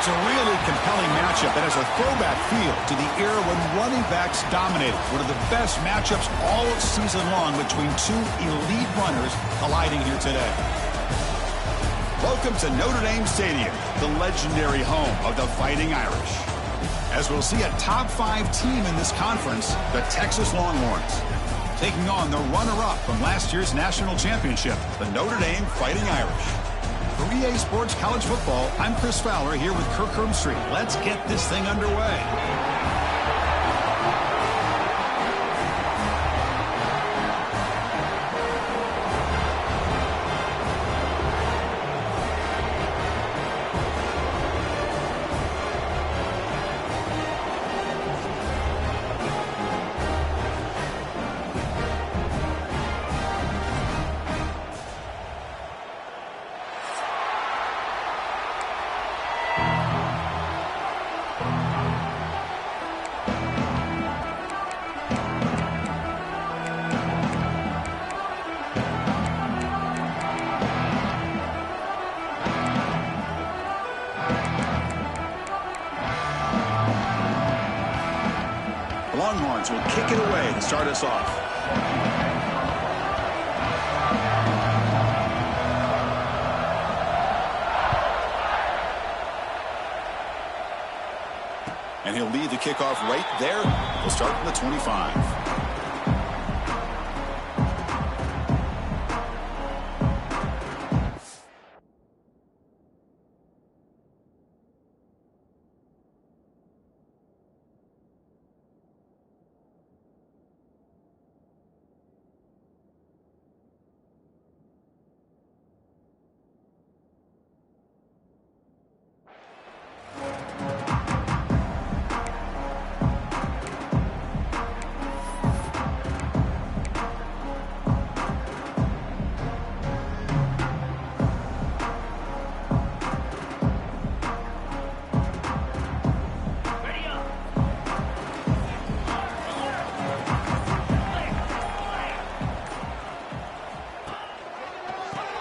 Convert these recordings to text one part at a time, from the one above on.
It's a really compelling matchup that has a throwback feel to the era when running backs dominated. One of the best matchups all season long between two elite runners colliding here today. Welcome to Notre Dame Stadium, the legendary home of the Fighting Irish. As we'll see a top-5 team in this conference, the Texas Longhorns, taking on the runner-up from last year's national championship, the Notre Dame Fighting Irish. For EA Sports College Football, I'm Chris Fowler here with Kirk Hermstreet. Let's get this thing underway. Longhorns will kick it away to start us off. And he'll lead the kickoff right there. We'll start from the 25.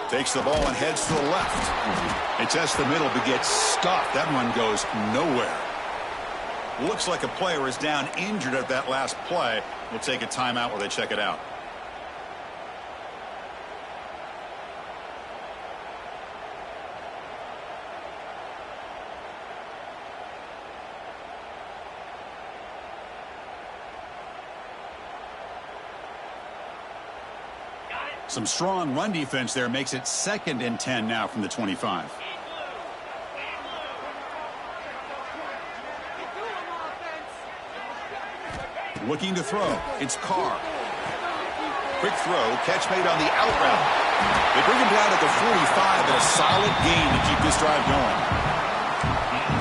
Takes the ball and heads to the left. It tests the middle but gets stuffed. That one goes nowhere. Looks like a player is down injured at that last play. We'll take a timeout while they check it out. Some strong run defense there makes it 2nd and 10 now from the 25. Looking to throw. It's Carr. Quick throw. Catch made on the out route. They bring him down at the 45 and a solid gain to keep this drive going.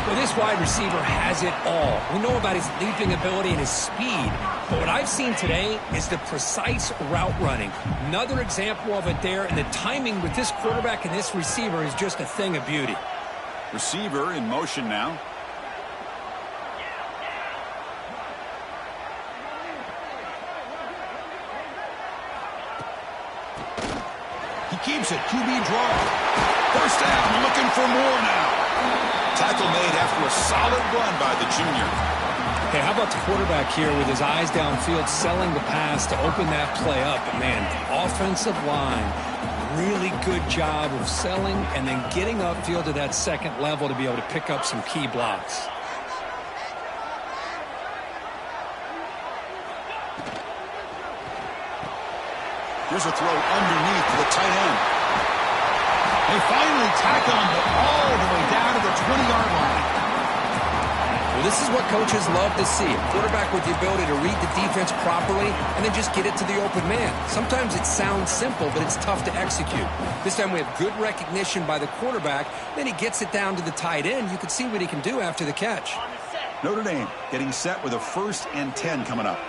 Well, this wide receiver has it all. We know about his leaping ability and his speed. But what I've seen today is the precise route running. Another example of it there, and the timing with this quarterback and this receiver is just a thing of beauty. Receiver in motion now. He keeps it. QB draw. First down, looking for more now. Tackle made after a solid run by the junior. Hey, how about the quarterback here with his eyes downfield, selling the pass to open that play up? But man, the offensive line, really good job of selling and then getting upfield to that second level to be able to pick up some key blocks. Here's a throw underneath to the tight end. They finally tackle him, but all the way down to the 20-yard line. Well, this is what coaches love to see. A quarterback with the ability to read the defense properly and then just get it to the open man. Sometimes it sounds simple, but it's tough to execute. This time we have good recognition by the quarterback. Then he gets it down to the tight end. You can see what he can do after the catch. Notre Dame getting set with a 1st and 10 coming up.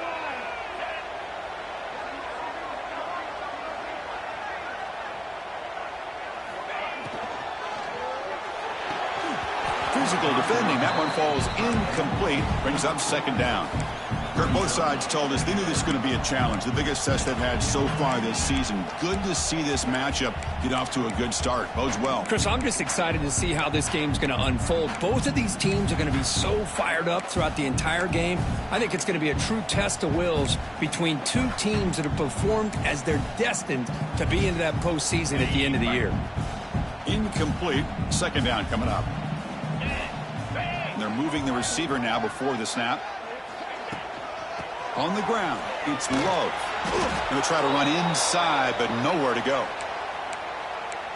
Physical defending. That one falls incomplete. Brings up 2nd down. Kirk, both sides told us they knew this was going to be a challenge, the biggest test they've had so far this season. Good to see this matchup get off to a good start. Bodes well. Chris, I'm just excited to see how this game's going to unfold. Both of these teams are going to be so fired up throughout the entire game. I think it's going to be a true test of wills between two teams that have performed as they're destined to be into that postseason at the end of the year. Incomplete. Second down coming up. And they're moving the receiver now before the snap. On the ground, it's Love. Going to try to run inside, but nowhere to go.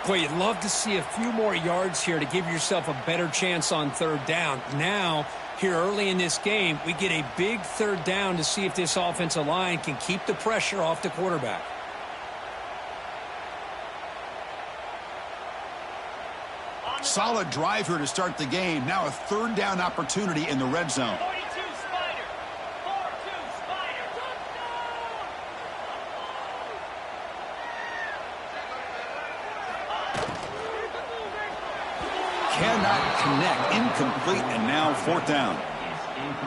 Boy, you'd love to see a few more yards here to give yourself a better chance on third down. Now, here early in this game, we get a big third down to see if this offensive line can keep the pressure off the quarterback. Solid drive here to start the game. Now a third down opportunity in the red zone. Cannot connect. Incomplete, and now fourth down.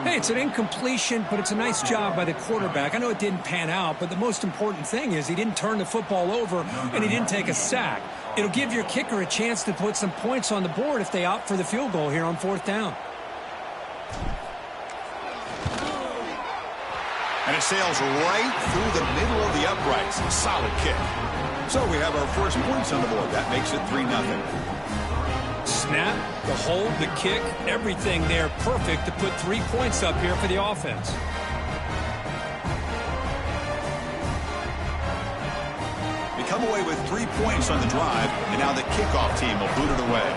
Hey, it's an incompletion, but it's a nice job by the quarterback. I know it didn't pan out, but the most important thing is he didn't turn the football over and he didn't take a sack. It'll give your kicker a chance to put some points on the board if they opt for the field goal here on fourth down. And it sails right through the middle of the uprights. Solid kick. So we have our first points on the board. That makes it 3-0. Snap, the hold, the kick, everything there perfect to put 3 points up here for the offense. They come away with 3 points on the drive, and now the kickoff team will boot it away.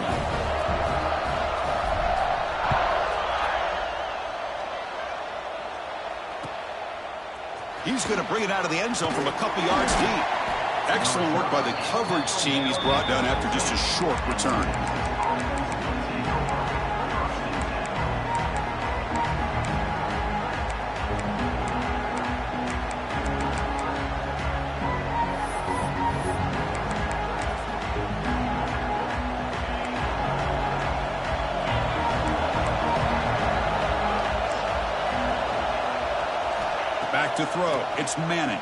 He's going to bring it out of the end zone from a couple yards deep. Excellent work by the coverage team he's brought down after just a short return. Back to throw. It's Manning.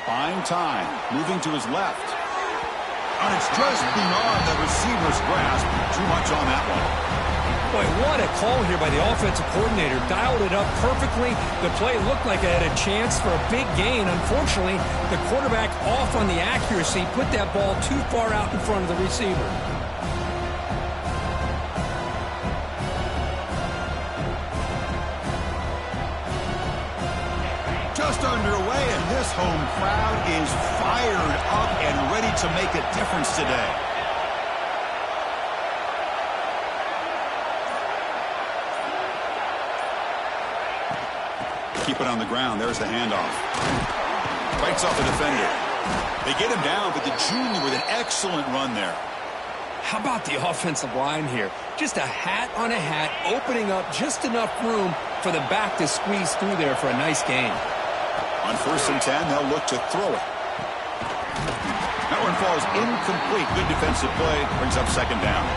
Buying time. Moving to his left. And it's just beyond the receiver's grasp. Too much on that one. Boy, what a call here by the offensive coordinator. Dialed it up perfectly. The play looked like it had a chance for a big gain. Unfortunately, the quarterback off on the accuracy, put that ball too far out in front of the receiver. Just underway, and this home crowd is fired up and ready to make a difference today. Keep it on the ground. There's the handoff. Fights off the defender. They get him down, but the junior with an excellent run there. How about the offensive line here? Just a hat on a hat, opening up just enough room for the back to squeeze through there for a nice gain. On 1st and 10, they'll look to throw it. That one falls incomplete. Good defensive play. Brings up second down.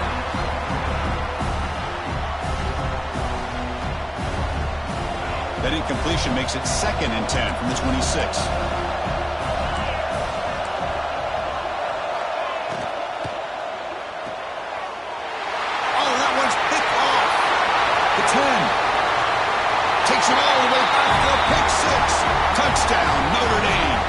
That incompletion makes it 2nd and 10 from the 26. Oh, that one's picked off. The 10. Takes it all the way back for a pick 6. Touchdown, Notre Dame.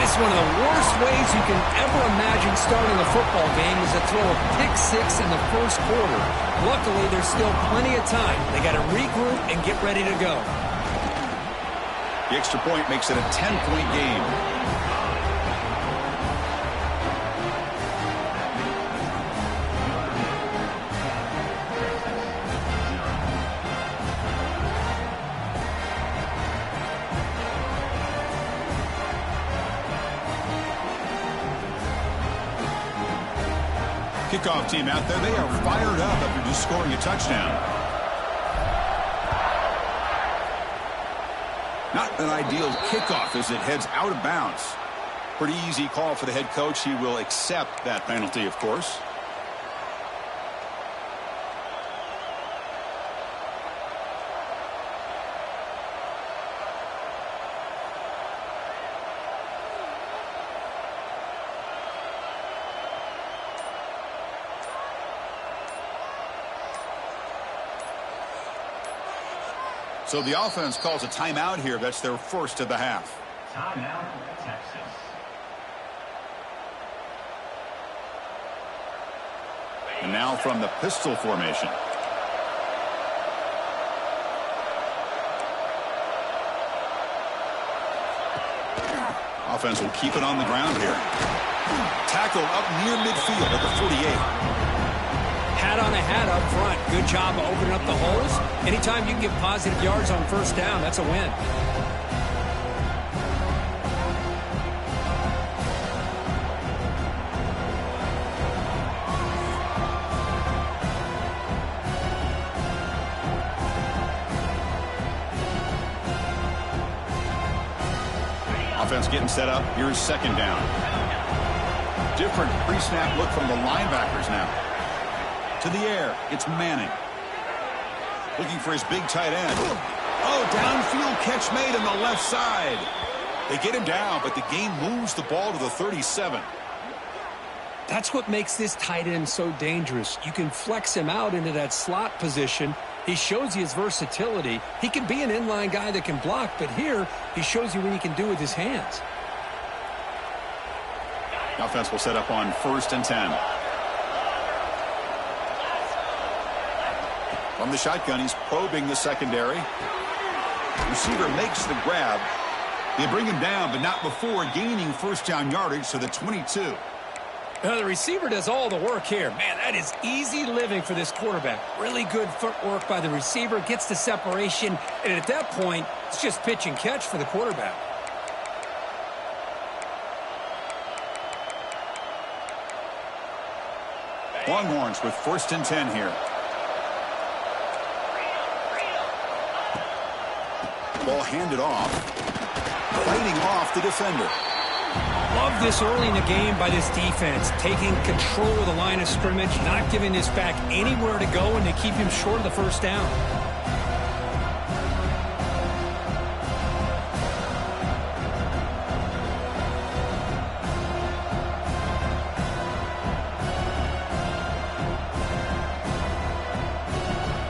It's one of the worst ways you can ever imagine starting a football game is to throw a pick 6 in the first quarter. Luckily, there's still plenty of time. They got to regroup and get ready to go. The extra point makes it a 10-point game. Kickoff team out there, they are fired up after just scoring a touchdown. Not an ideal kickoff as it heads out of bounds. Pretty easy call for the head coach. He will accept that penalty, of course. So the offense calls a timeout here. That's their first of the half. Timeout, Texas. And now from the pistol formation. Offense will keep it on the ground here. Tackle up near midfield at the 48. Hat on a hat up front. Good job of opening up the holes. Anytime you can get positive yards on first down, that's a win. Offense getting set up. Here's second down. Different pre-snap look from the linebackers now. To the air, it's Manning. Looking for his big tight end. Oh, downfield catch made on the left side. They get him down, but the game moves the ball to the 37. That's what makes this tight end so dangerous. You can flex him out into that slot position. He shows you his versatility. He can be an inline guy that can block, but here he shows you what he can do with his hands. Offense will set up on 1st and 10. From the shotgun, he's probing the secondary. Receiver makes the grab. They bring him down, but not before gaining first down yardage to the 22. The receiver does all the work here. Man, that is easy living for this quarterback. Really good footwork by the receiver, gets the separation, and at that point, it's just pitch and catch for the quarterback. Longhorns with 1st and 10 here. Ball handed off. Fighting off the defender. Love this early in the game by this defense, taking control of the line of scrimmage, not giving this back anywhere to go, and they keep him short of the first down.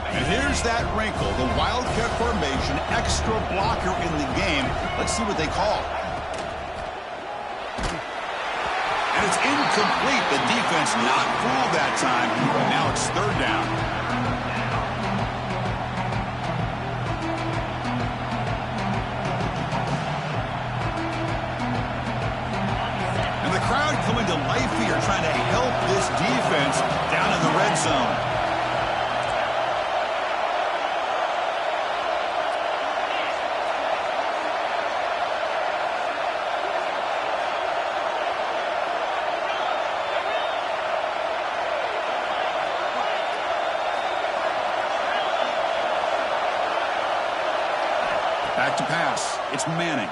And here's that wrinkle, the Wildcat formation, extra blocker in the game. Let's see what they call. And it's incomplete. The defense not fooled that time. But now it's 3rd down. And the crowd coming to life here, trying to help this defense down in the red zone. Back to pass. It's Manning.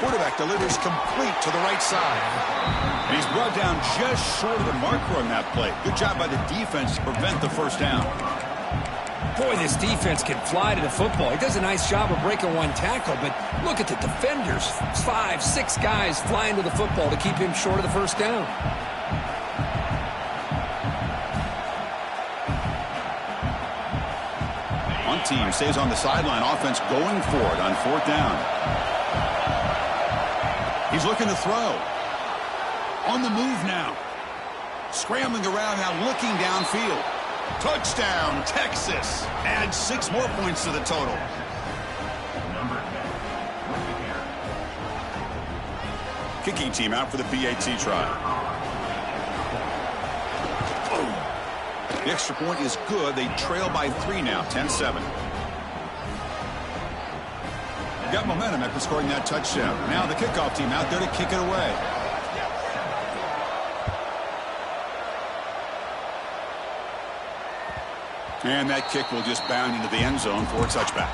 Quarterback delivers complete to the right side. And he's brought down just short of the marker on that play. Good job by the defense to prevent the first down. Boy, this defense can fly to the football. He does a nice job of breaking one tackle, but look at the defenders. 5, 6 guys flying to the football to keep him short of the first down. One team stays on the sideline. Offense going for it on 4th down. He's looking to throw. On the move now. Scrambling around now, looking downfield. Touchdown, Texas. Add 6 more points to the total. Kicking team out for the PAT try. The extra point is good. They trail by 3 now, 10-7. Got momentum after scoring that touchdown. Now the kickoff team out there to kick it away. And that kick will just bound into the end zone for a touchback.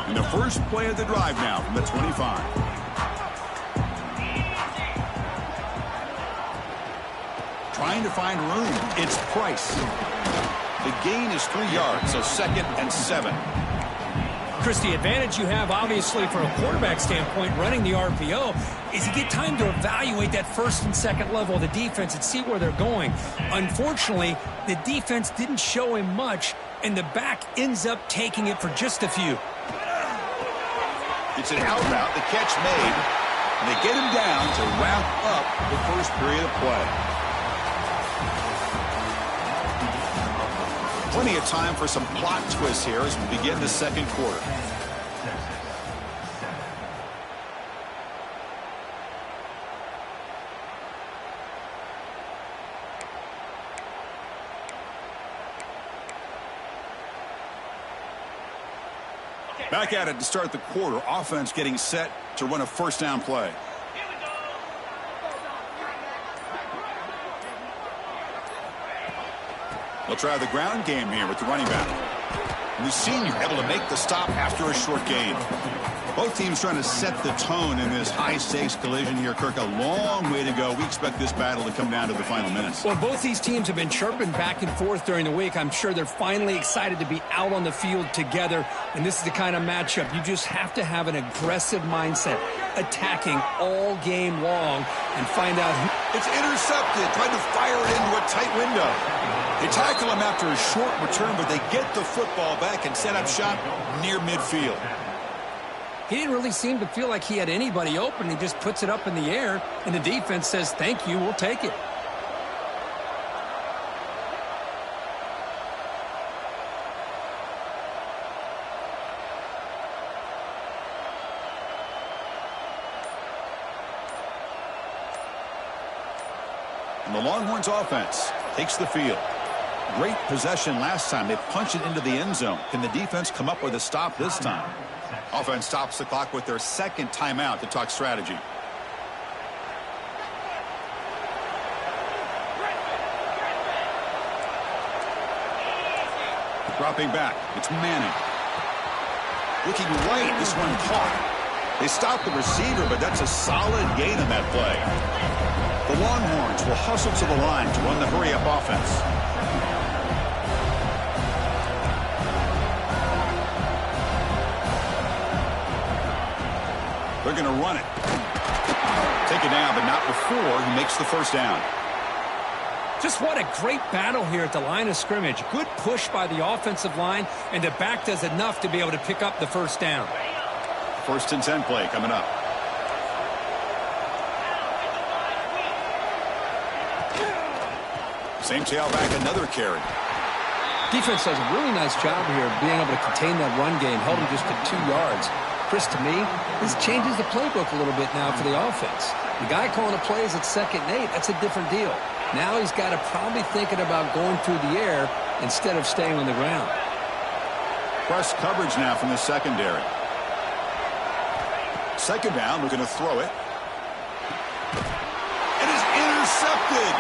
And the first play of the drive now from the 25. Trying to find room. It's Price. The gain is 3 yards, so 2nd and 7. Chris, the advantage you have, obviously, from a quarterback standpoint, running the RPO, is you get time to evaluate that first and second level of the defense and see where they're going. Unfortunately, the defense didn't show him much, and the back ends up taking it for just a few. It's an out route, the catch made, and they get him down to wrap up the first period of play. Plenty of time for some plot twists here as we begin the second quarter. Back at it to start the quarter. Offense getting set to run a first down play. They'll try the ground game here with the running back. And the senior able to make the stop after a short gain. Both teams trying to set the tone in this high-stakes collision here. Kirk, a long way to go. We expect this battle to come down to the final minutes. Well, both these teams have been chirping back and forth during the week. I'm sure they're finally excited to be out on the field together. And this is the kind of matchup you just have to have an aggressive mindset, attacking all game long and find out who. It's intercepted, trying to fire it into a tight window. They tackle him after a short return, but they get the football back and set up shop near midfield. He didn't really seem to feel like he had anybody open. He just puts it up in the air, and the defense says, thank you, we'll take it. And the Longhorns offense takes the field. Great possession last time. They punched it into the end zone. Can the defense come up with a stop this time? Offense stops the clock with their second timeout to talk strategy. Dropping back. It's Manning. Looking right. This one caught. They stopped the receiver, but that's a solid gain on that play. The Longhorns will hustle to the line to run the hurry-up offense. They're going to run it. Take it down, but not before he makes the first down. Just what a great battle here at the line of scrimmage. Good push by the offensive line, and the back does enough to be able to pick up the first down. First and 10 play coming up. Same tailback, another carry. Defense does a really nice job here of being able to contain that run game. Held him just to 2 yards. Chris, to me, this changes the playbook a little bit now for the offense. The guy calling the plays at 2nd and 8, that's a different deal. Now he's got to probably thinking about going through the air instead of staying on the ground. Press coverage now from the secondary. Second down, we're going to throw it. It is intercepted.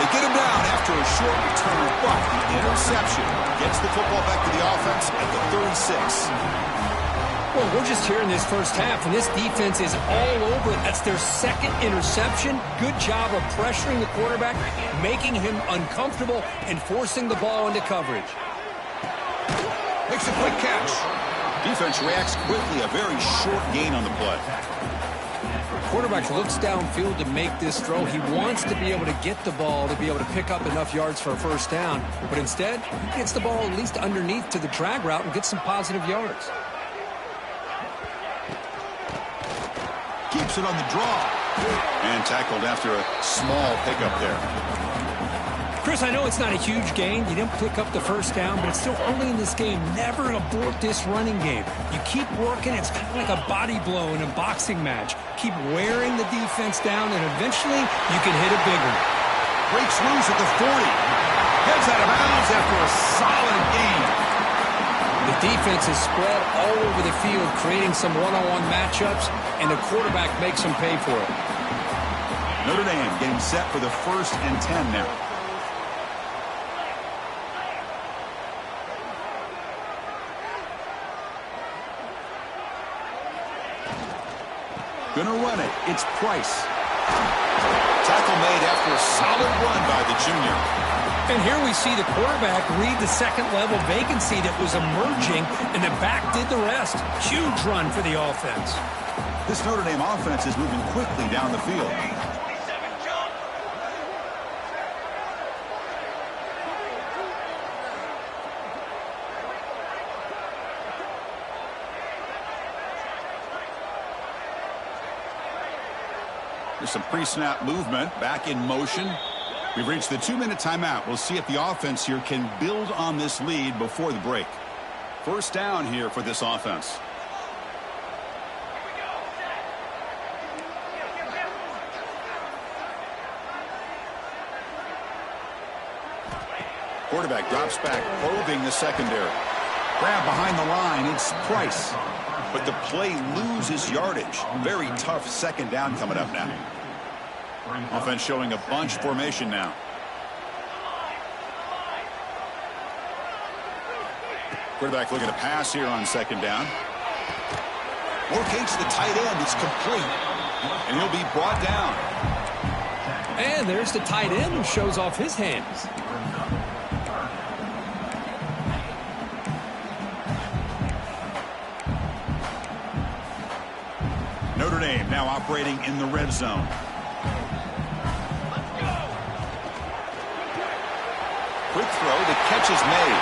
They get him down after a short return, but the interception gets the football back to the offense at the 36. Well, we're just here in this first half, and this defense is all over it. That's their second interception. Good job of pressuring the quarterback, making him uncomfortable, and forcing the ball into coverage. Makes a quick catch. Defense reacts quickly, a very short gain on the play. Quarterback looks downfield to make this throw. He wants to be able to get the ball to be able to pick up enough yards for a first down. But instead, he gets the ball at least underneath to the drag route and gets some positive yards. Keeps it on the draw. And tackled after a small pickup there. Chris, I know it's not a huge gain. You didn't pick up the first down, but it's still early in this game. Never abort this running game. You keep working. It's kind of like a body blow in a boxing match. Keep wearing the defense down, and eventually you can hit a big one. Breaks loose at the 40. Heads out of bounds after a solid gain. The defense is spread all over the field, creating some one-on-one matchups, and the quarterback makes them pay for it. Notre Dame getting set for the 1st and 10 now. Gonna run it. It's Price. Tackle made after a solid run by the junior. And here we see the quarterback read the second-level vacancy that was emerging, and the back did the rest. Huge run for the offense. This Notre Dame offense is moving quickly down the field. There's some pre-snap movement, back in motion. We've reached the 2-minute timeout. We'll see if the offense here can build on this lead before the break. First down here for this offense. Quarterback drops back, probing the secondary. Grab behind the line, it's Price. But the play loses yardage. Very tough second down coming up now. Offense showing a bunch formation now. Quarterback looking to pass here on second down. Locates the tight end. It's complete. And he'll be brought down. And there's the tight end who shows off his hands. Notre Dame now operating in the red zone. Quick throw, the catch is made.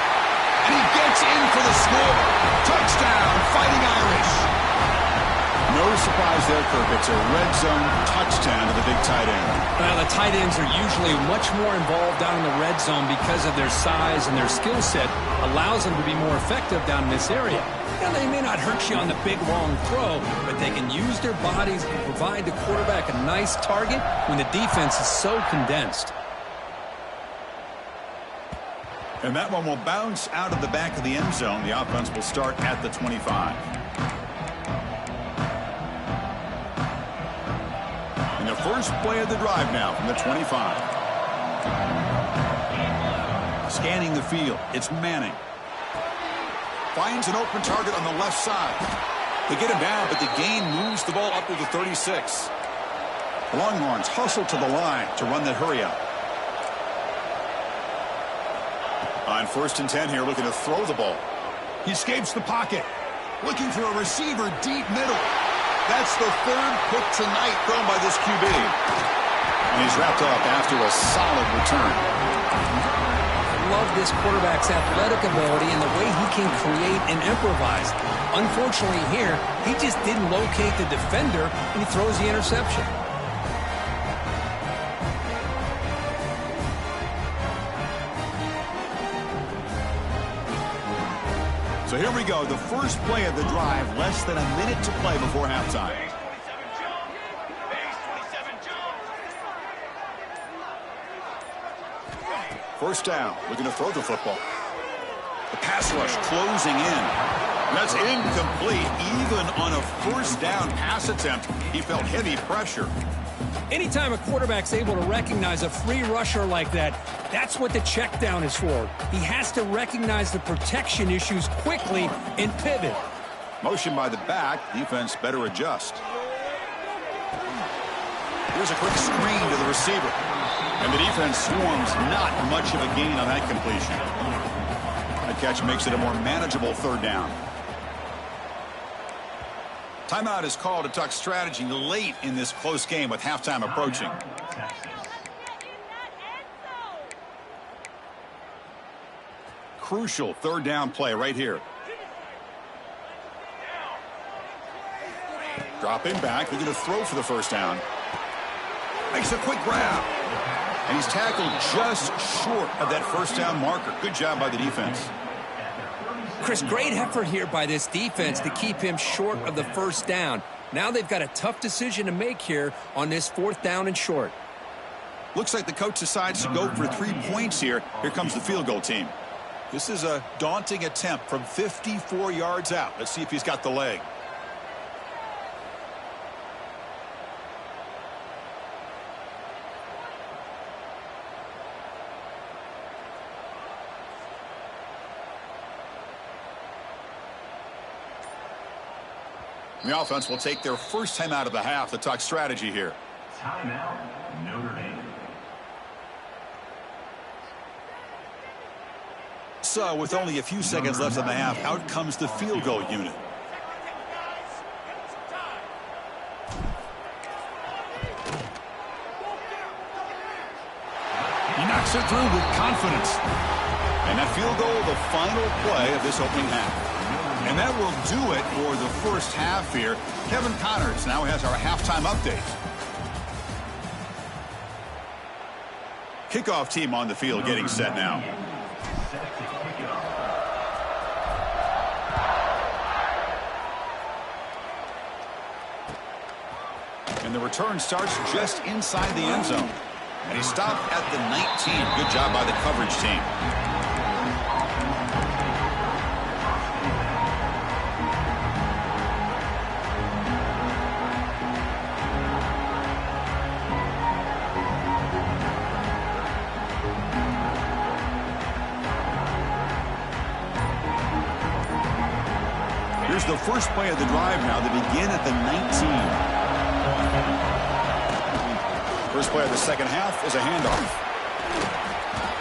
And he gets in for the score. Touchdown, Fighting Irish. No surprise there, Kirk. It's a red zone touchdown to the big tight end. Well, the tight ends are usually much more involved down in the red zone because of their size, and their skill set allows them to be more effective down in this area. Now, they may not hurt you on the big, long throw, but they can use their bodies and provide the quarterback a nice target when the defense is so condensed. And that one will bounce out of the back of the end zone. The offense will start at the 25. And the first play of the drive now from the 25. Scanning the field, it's Manning. Finds an open target on the left side. They get him down, but the gain moves the ball up to the 36. The Longhorns hustle to the line to run that hurry up. On 1st and 10 here, looking to throw the ball. He escapes the pocket. Looking for a receiver deep middle. That's the 3rd pick tonight thrown by this QB. And he's wrapped up after a solid return. Love this quarterback's athletic ability and the way he can create and improvise. Unfortunately here, he just didn't locate the defender, and he throws the interception. So here we go, the first play of the drive, less than a minute to play before halftime. First down, looking to throw the football. The pass rush closing in. And that's incomplete. Even on a first down pass attempt, he felt heavy pressure. Anytime a quarterback's able to recognize a free rusher like that, that's what the check down is for. He has to recognize the protection issues quickly and pivot. Motion by the back, defense better adjust. Here's a quick screen to the receiver. And the defense swarms, not much of a gain on that completion. That catch makes it a more manageable 3rd down. Timeout is called to talk strategy late in this close game with halftime approaching. Crucial 3rd down play right here. Dropping back, looking to throw for the first down. Makes a quick grab. And he's tackled just short of that first down marker. Good job by the defense. Chris, great effort here by this defense to keep him short of the first down. Now they've got a tough decision to make here on this 4th down and short. Looks like the coach decides to go for 3 points here. Here comes the field goal team. This is a daunting attempt from 54 yards out. Let's see if he's got the leg. The offense will take their first time out of the half to talk strategy here. Timeout, Notre Dame. So with only a few seconds left in the half, out comes the field goal unit. He knocks it through with confidence. And that field goal, the final play of this opening half. And that will do it for the first half here. Kevin Connors now has our halftime update. Kickoff team on the field getting set now. And the return starts just inside the end zone. And he stopped at the 19. Good job by the coverage team. Here's the first play of the drive now. They begin at the 19. First play of the second half is a handoff.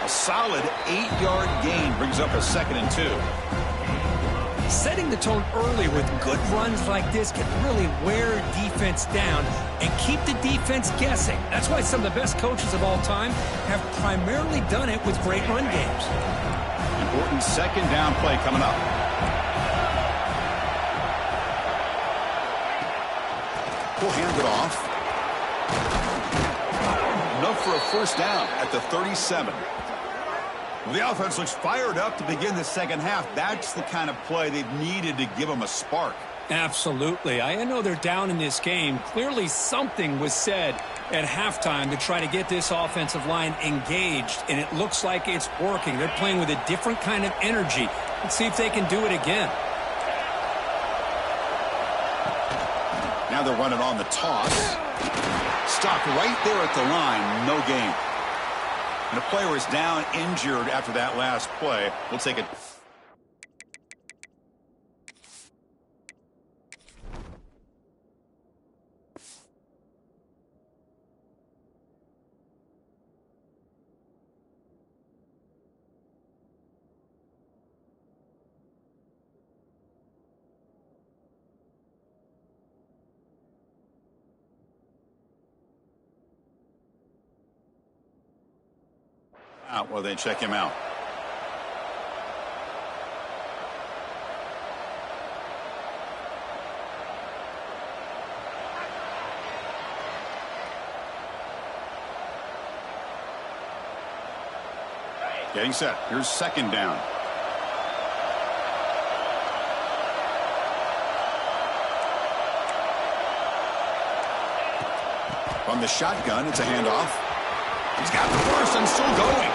A solid 8-yard gain brings up a 2nd and 2. Setting the tone early with good runs like this can really wear defense down and keep the defense guessing. That's why some of the best coaches of all time have primarily done it with great run games. Important second down play coming up. We'll hand it off. Enough for a first down at the 37. Well, the offense looks fired up to begin the second half. That's the kind of play they've needed to give them a spark. Absolutely. I know they're down in this game. Clearly something was said at halftime to try to get this offensive line engaged, and it looks like it's working. They're playing with a different kind of energy. Let's see if they can do it again. Now they're running on the toss. Stopped right there at the line. No gain. And a player is down injured after that last play. We'll take it. Well, then check him out. Getting set. Here's second down. From the shotgun, it's a handoff. He's got the first and still going.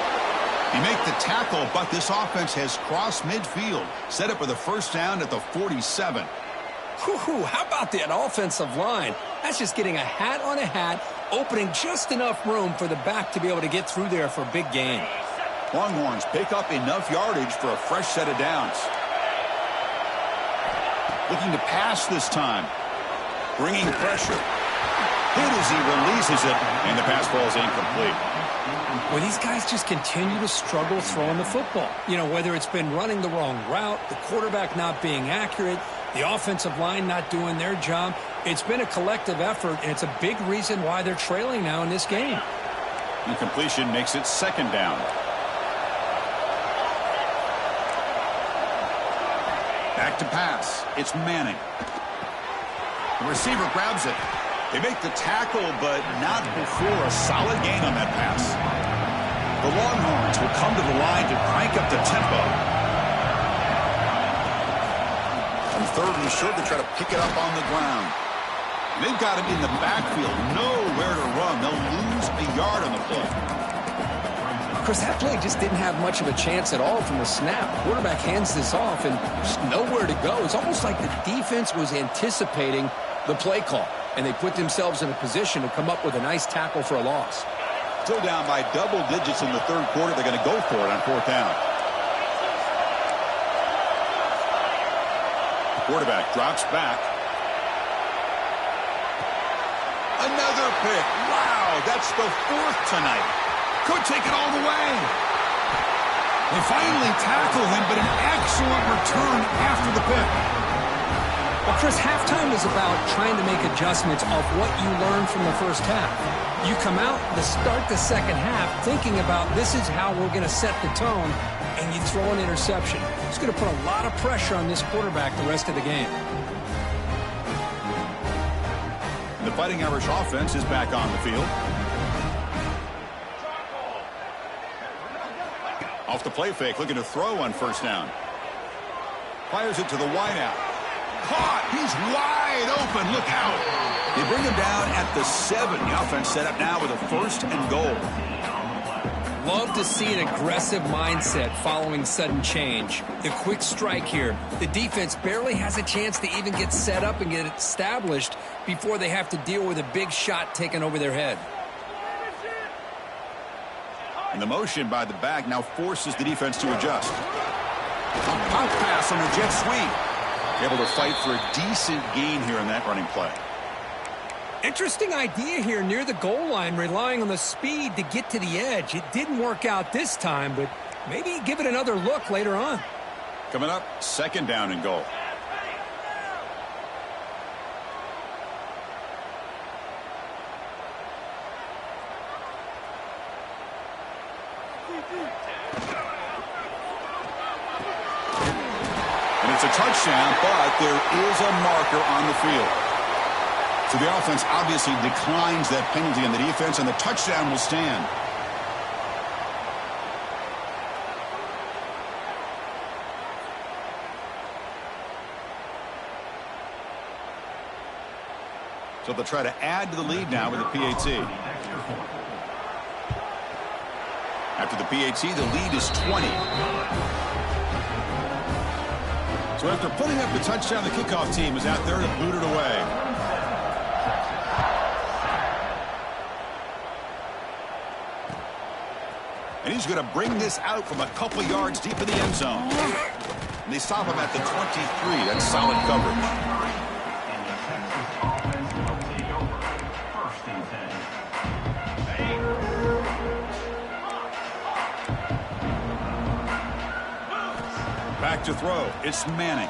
He make the tackle, but this offense has crossed midfield. Set up with a first down at the 47. Whew, how about that offensive line? That's just getting a hat on a hat, opening just enough room for the back to be able to get through there for a big gain. Longhorns pick up enough yardage for a fresh set of downs. Looking to pass this time. Bringing pressure. Hit as he releases it, and the pass falls incomplete. Well, these guys just continue to struggle throwing the football. You know, whether it's been running the wrong route, the quarterback not being accurate, the offensive line not doing their job. It's been a collective effort, and it's a big reason why they're trailing now in this game. Incompletion makes it second down. Back to pass. It's Manning. The receiver grabs it. They make the tackle, but not before a solid gain on that pass. The Longhorns will come to the line to crank up the tempo. On third and short, they try to pick it up on the ground. They've got him in the backfield. Nowhere to run. They'll lose a yard on the play. Of course, that play just didn't have much of a chance at all from the snap. Quarterback hands this off and just nowhere to go. It's almost like the defense was anticipating the play call, and they put themselves in a position to come up with a nice tackle for a loss. Still down by double digits in the third quarter. They're going to go for it on fourth down. Quarterback drops back. Another pick. Wow, that's the fourth tonight. Could take it all the way. They finally tackle him, but an excellent return after the pick. Well, Chris, halftime is about trying to make adjustments of what you learned from the first half. You come out to start the second half thinking about this is how we're going to set the tone, and you throw an interception. It's going to put a lot of pressure on this quarterback the rest of the game. The Fighting Irish offense is back on the field. Off the play fake, looking to throw on first down. Fires it to the wideout. Caught! He's wide open. Look out! They bring him down at the 7. The offense set up now with a 1st and goal. Love to see an aggressive mindset following sudden change. The quick strike here. The defense barely has a chance to even get set up and get established before they have to deal with a big shot taken over their head. And the motion by the back now forces the defense to adjust. A pop pass on a jet sweep. Able to fight for a decent gain here in that running play. Interesting idea here near the goal line, relying on the speed to get to the edge. It didn't work out this time, but maybe give it another look later on. Coming up, 2nd down and goal. And it's a touchdown, but there is a marker on the field. So the offense obviously declines that penalty on the defense, and the touchdown will stand. So they'll try to add to the lead now with the PAT. After the PAT, the lead is 20. So after putting up the touchdown, the kickoff team is out there to boot it away. And he's going to bring this out from a couple yards deep in the end zone. And they stop him at the 23. That's solid coverage. Back to throw. It's Manning.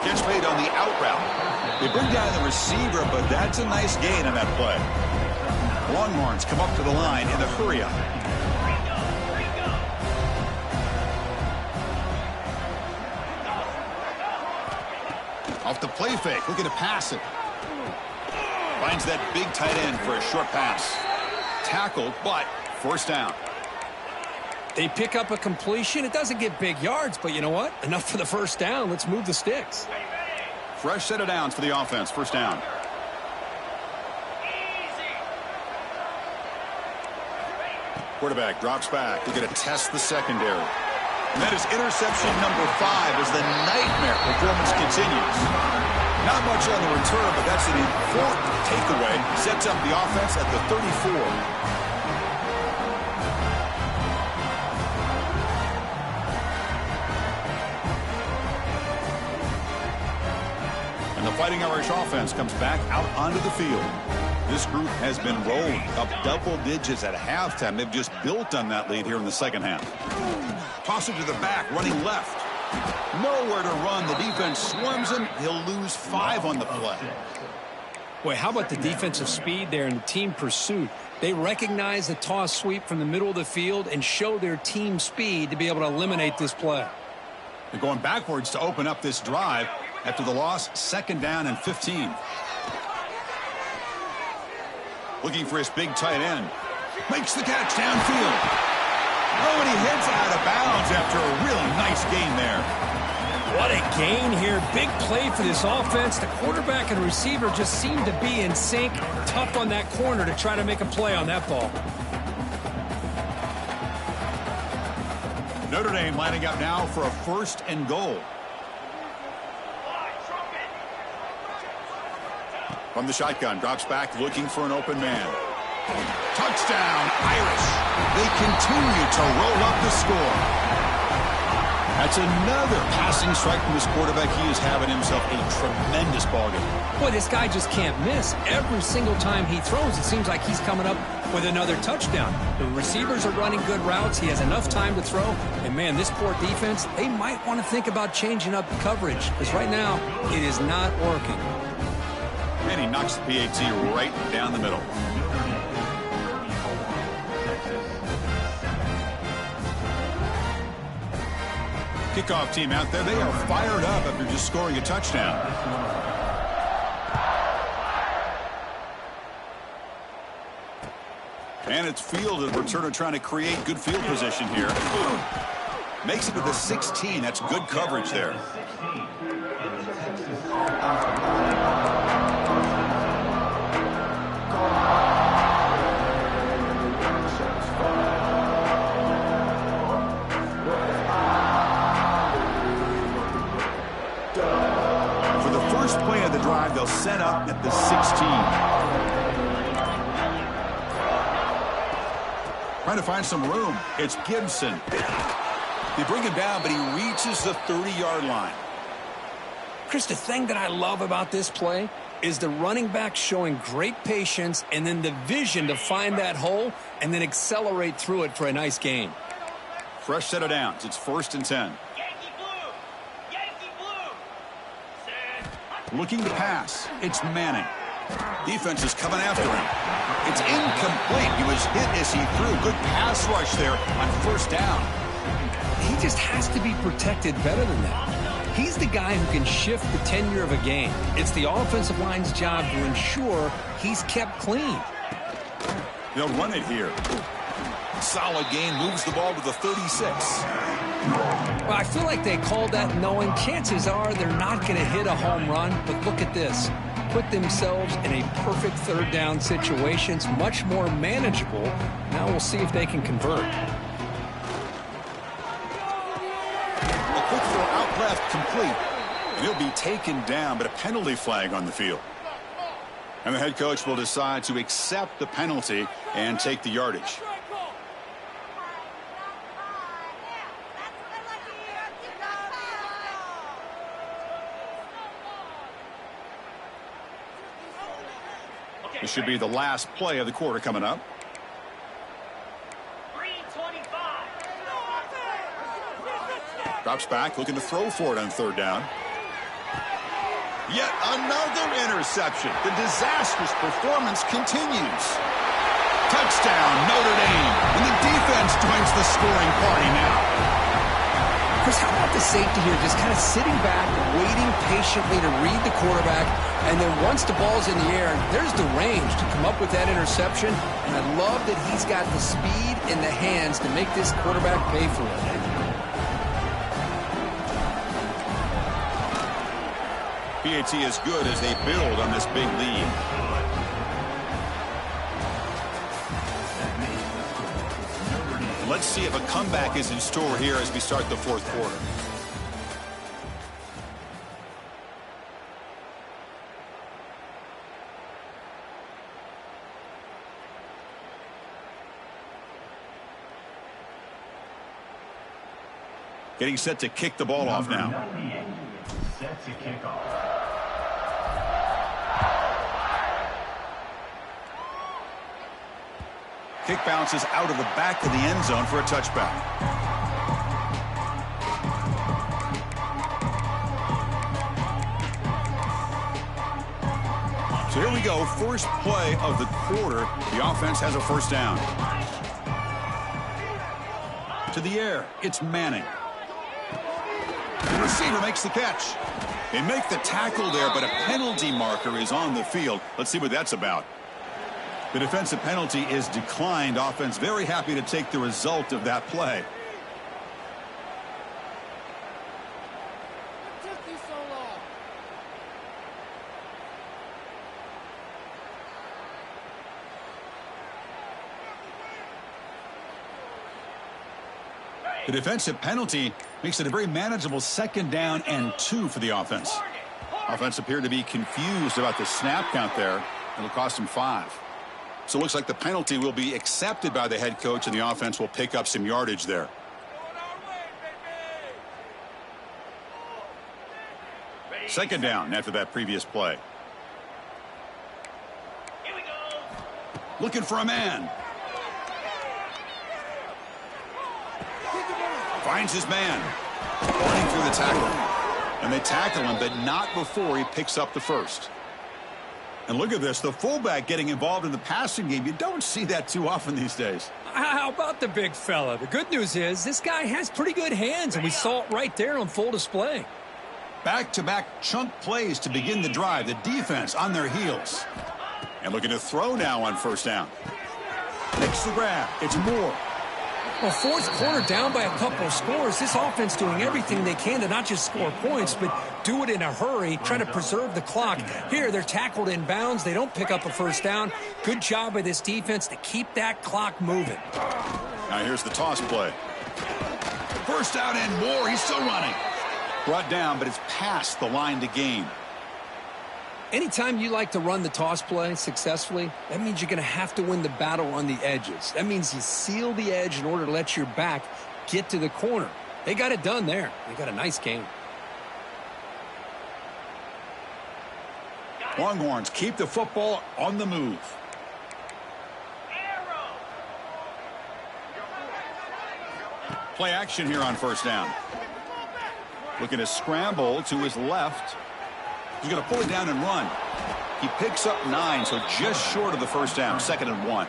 Gets made on the out route. They bring down the receiver, but that's a nice gain on that play. Longhorns come up to the line in a hurry-up. Off the play fake, looking to pass it. Finds that big tight end for a short pass. Tackled, but 1st down. They pick up a completion. It doesn't get big yards, but you know what? Enough for the 1st down. Let's move the sticks. Fresh set of downs for the offense. 1st down. Quarterback drops back. They're going to test the secondary. And that is interception number 5 as the nightmare performance continues. Not much on the return, but that's an important takeaway. Sets up the offense at the 34. And the Fighting Irish offense comes back out onto the field. This group has been rolling up double digits at halftime. They've just built on that lead here in the second half. Toss it to the back, running left. Nowhere to run. The defense swarms him. He'll lose 5 on the play. Boy, how about the defensive speed there and the team pursuit? They recognize the toss sweep from the middle of the field and show their team speed to be able to eliminate this play. They're going backwards to open up this drive after the loss. 2nd down and 15. Looking for his big tight end. Makes the catch downfield. Oh, and he heads out of bounds after a really nice gain there. What a gain here. Big play for this offense. The quarterback and receiver just seem to be in sync. Tough on that corner to try to make a play on that ball. Notre Dame lining up now for a 1st and goal. From the shotgun, drops back looking for an open man. Touchdown, Irish. They continue to roll up the score. That's another passing strike from this quarterback. He is having himself a tremendous ballgame. Boy, this guy just can't miss. Every single time he throws, it seems like he's coming up with another touchdown. The receivers are running good routes. He has enough time to throw. And, man, this poor defense, they might want to think about changing up the coverage because right now it is not working. And he knocks the PAT right down the middle. Kickoff team out there. They are fired up after just scoring a touchdown. And it's fielded. Returner trying to create good field position here. Makes it to the 16. That's good coverage there. For the first play of the drive, they'll set up at the 16. Trying to find some room. It's Gibson. They bring him down, but he reaches the 30-yard line. Chris, the thing that I love about this play is the running back showing great patience and then the vision to find that hole and then accelerate through it for a nice gain. Fresh set of downs. It's 1st and 10. Looking to pass. It's Manning. Defense is coming after him. It's incomplete. He was hit as he threw. Good pass rush there on 1st down. He just has to be protected better than that. He's the guy who can shift the tenure of a game. It's the offensive line's job to ensure he's kept clean. They'll run it here. Solid gain, moves the ball to the 36. Well, I feel like they called that knowing chances are they're not going to hit a home run, but look at this. Put themselves in a perfect 3rd down situation. It's much more manageable. Now we'll see if they can convert. A quick throw out left, complete. And he'll be taken down, but a penalty flag on the field. And the head coach will decide to accept the penalty and take the yardage. This should be the last play of the quarter coming up. 3:25. Drops back, looking to throw for it on 3rd down. Yet another interception. The disastrous performance continues. Touchdown, Notre Dame. And the defense joins the scoring party now. Chris, how about the safety here? Just kind of sitting back, waiting patiently to read the quarterback, and then once the ball's in the air, there's the range to come up with that interception, and I love that he's got the speed in the hands to make this quarterback pay for it. PAT is good as they build on this big lead. Let's see if a comeback is in store here as we start the 4th quarter. Getting set to kick the ball off now. Set to kick off. Kick bounces out of the back of the end zone for a touchback. So here we go, first play of the quarter. The offense has a 1st down. To the air, it's Manning. The receiver makes the catch. They make the tackle there, but a penalty marker is on the field. Let's see what that's about. The defensive penalty is declined. Offense very happy to take the result of that play. The defensive penalty makes it a very manageable 2nd down and 2 for the offense. Offense appeared to be confused about the snap count there. It'll cost them 5. So it looks like the penalty will be accepted by the head coach, and the offense will pick up some yardage there. Second down after that previous play. Looking for a man. Finds his man. Running through the tackle. And they tackle him, but not before he picks up the first. And look at this, the fullback getting involved in the passing game. You don't see that too often these days. How about the big fella? The good news is this guy has pretty good hands, and we saw it right there on full display. Back-to-back chunk plays to begin the drive. The defense on their heels. And looking to throw now on first down. Makes the grab. It's Moore. Well, fourth quarter down by a couple of scores. This offense doing everything they can to not just score points, but do it in a hurry, trying to preserve the clock. Here, they're tackled in bounds. They don't pick up a first down. Good job by this defense to keep that clock moving. Now here's the toss play. First out and Moore. He's still running. Brought down, but it's past the line to gain. Anytime you like to run the toss play successfully, that means you're going to have to win the battle on the edges. That means you seal the edge in order to let your back get to the corner. They got it done there. They got a nice game. Longhorns keep the football on the move. Play action here on first down. Looking to scramble to his left. He's going to pull it down and run. He picks up 9, so just short of the first down. 2nd and 1.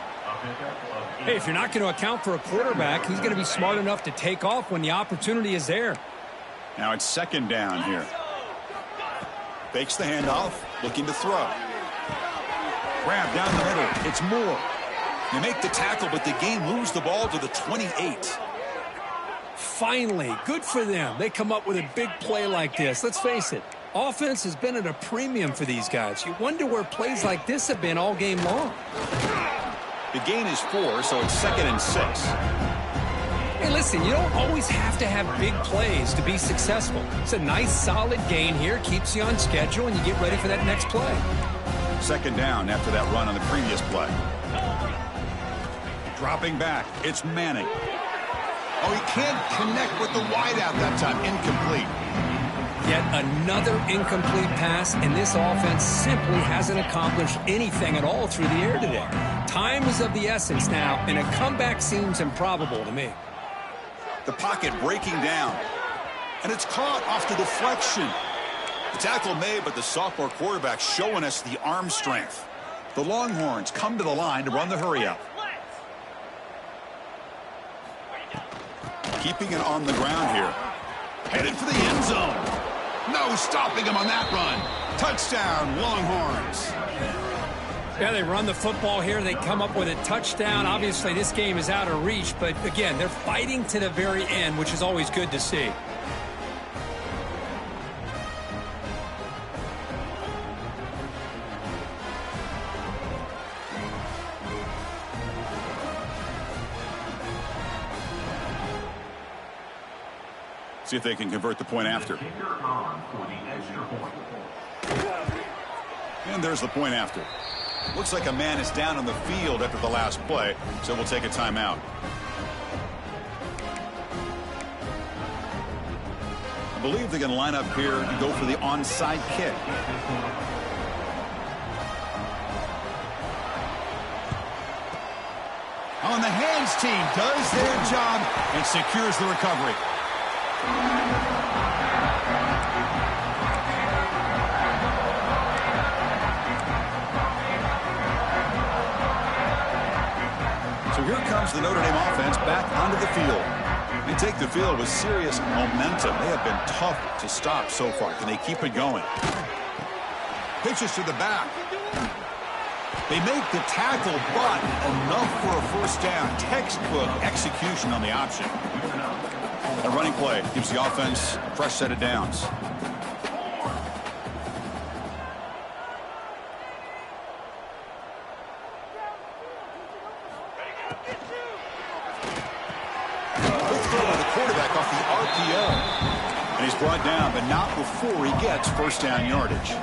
Hey, if you're not going to account for a quarterback, he's going to be smart enough to take off when the opportunity is there. Now it's 2nd down here. Fakes the handoff, looking to throw. Grab down the middle. It's Moore. They make the tackle, but the game moves the ball to the 28. Finally, good for them. They come up with a big play like this. Let's face it. Offense has been at a premium for these guys. You wonder where plays like this have been all game long. The gain is 4, so it's 2nd and 6. Hey, listen, you don't always have to have big plays to be successful. It's a nice, solid gain here. Keeps you on schedule, and you get ready for that next play. 2nd down after that run on the previous play. Dropping back, it's Manning. Oh, he can't connect with the wideout that time. Incomplete. Yet another incomplete pass, and this offense simply hasn't accomplished anything at all through the air today. Time is of the essence now, and a comeback seems improbable to me. The pocket breaking down, and it's caught off the deflection. The tackle made, but the sophomore quarterback showing us the arm strength. The Longhorns come to the line to run the hurry-up. Keeping it on the ground here. Headed for the end zone. No stopping him on that run. Touchdown, Longhorns. Yeah, they run the football here. They come up with a touchdown. Obviously, this game is out of reach, but again, they're fighting to the very end, which is always good to see. See if they can convert the point after. And there's the point after. Looks like a man is down on the field after the last play, so we'll take a timeout. I believe they're going to line up here and go for the onside kick. On the hands team does their job and secures the recovery. So here comes the Notre Dame offense back onto the field. They take the field with serious momentum. They have been tough to stop so far. Can they keep it going? Pitches to the back. They make the tackle, but enough for a first down. Textbook execution on the option. A running play gives the offense a fresh set of downs. Good throw by the quarterback off the RPO. And he's brought down, but not before he gets first down yardage.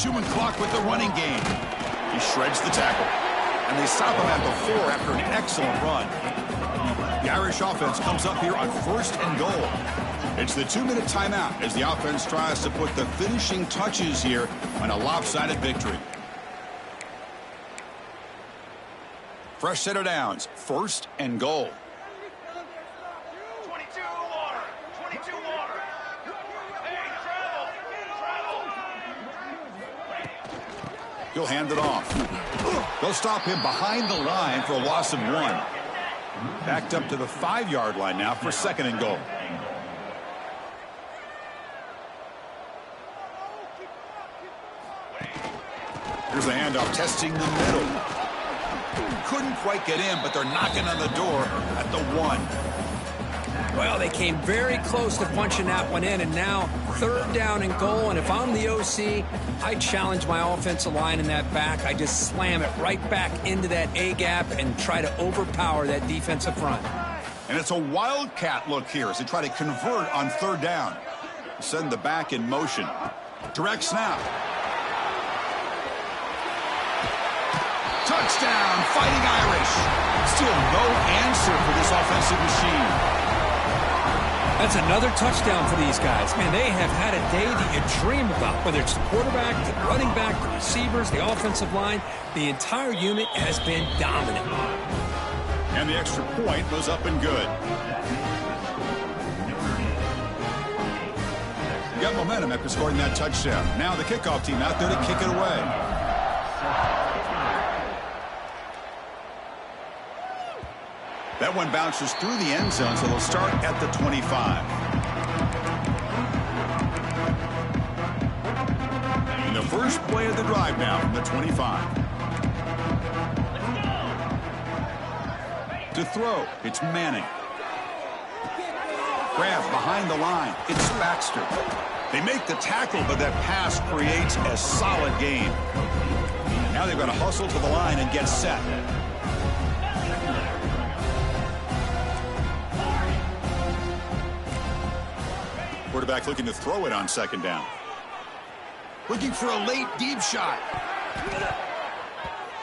Chewing clock with the running game. He shreds the tackle. and they stop him at the 4 after an excellent run. The Irish offense comes up here on 1st and goal. It's the 2-minute timeout as the offense tries to put the finishing touches here on a lopsided victory. Fresh set of downs, 1st and goal. 22 water. 22 water. Hey, travel. He'll hand it off. They'll stop him behind the line for a loss of 1. Backed up to the 5-yard line now for 2nd and goal. Here's the handoff, testing the middle. Couldn't quite get in, but they're knocking on the door at the 1. Well, they came very close to punching that one in, and now 3rd down and goal. And if I'm the OC, I challenge my offensive line in that back. I just slam it right back into that A-gap and try to overpower that defensive front. And it's a wildcat look here as they try to convert on 3rd down. Send the back in motion. Direct snap. Touchdown, Fighting Irish. Still no answer for this offensive machine. That's another touchdown for these guys. Man, they have had a day that you dream about, whether it's the quarterback, the running back, the receivers, the offensive line. The entire unit has been dominant. And the extra point was up and good. You got momentum after scoring that touchdown. Now the kickoff team out there to kick it away. That one bounces through the end zone, so they'll start at the 25. And the first play of the drive now from the 25. To throw, it's Manning. Grab behind the line, it's Baxter. They make the tackle, but that pass creates a solid gain. Now they've got to hustle to the line and get set. Quarterback looking to throw it on 2nd down. Looking for a late deep shot.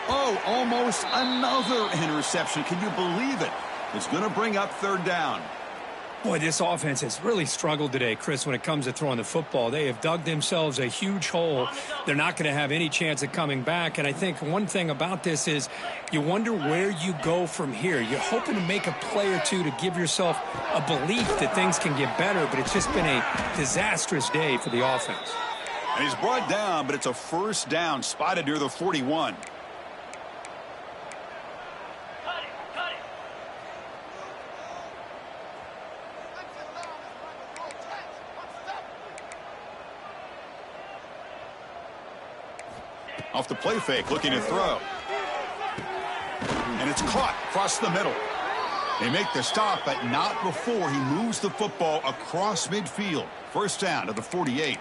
Oh, almost another interception. Can you believe it? It's going to bring up 3rd down. Boy, this offense has really struggled today, Chris, when it comes to throwing the football. They have dug themselves a huge hole. They're not going to have any chance of coming back. And I think one thing about this is you wonder where you go from here. You're hoping to make a play or two to give yourself a belief that things can get better, but it's just been a disastrous day for the offense. And he's brought down, but it's a 1st down spotted near the 41. Off the play fake, looking to throw. And it's caught across the middle. They make the stop, but not before he moves the football across midfield. 1st down to the 48.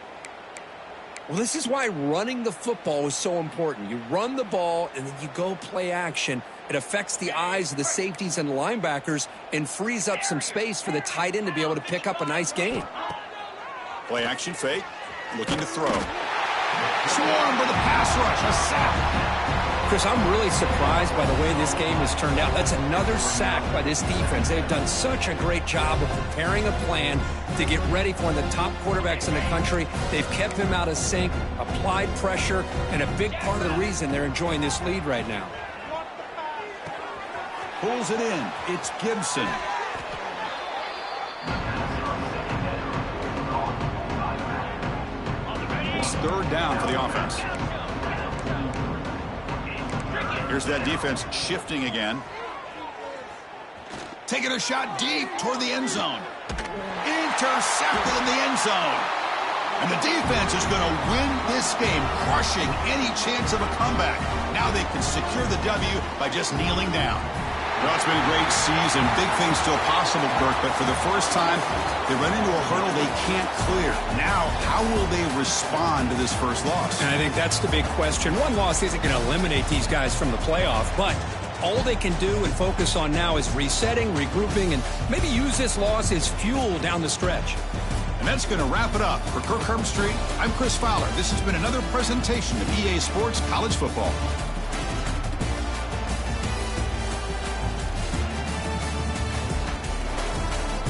Well, this is why running the football is so important. You run the ball, and then you go play action. It affects the eyes of the safeties and linebackers and frees up some space for the tight end to be able to pick up a nice gain. Play action fake, looking to throw. Swarm with a pass rush, a sack. Chris, I'm really surprised by the way this game has turned out. That's another sack by this defense. They've done such a great job of preparing a plan to get ready for one of the top quarterbacks in the country. They've kept him out of sync, applied pressure, and a big part of the reason they're enjoying this lead right now. Pulls it in. It's Gibson. It's 3rd down for the offense. Here's that defense shifting again. Taking a shot deep toward the end zone. Intercepted in the end zone. And the defense is going to win this game, crushing any chance of a comeback. Now they can secure the W by just kneeling down. Well, it's been a great season. Big things still possible, Kirk, but for the first time, they run into a hurdle they can't clear. Now, how will they respond to this first loss? And I think that's the big question. One loss isn't going to eliminate these guys from the playoff, but all they can do and focus on now is resetting, regrouping, and maybe use this loss as fuel down the stretch. And that's going to wrap it up. For Kirk Herbstreit, I'm Chris Fowler. This has been another presentation of EA Sports College Football.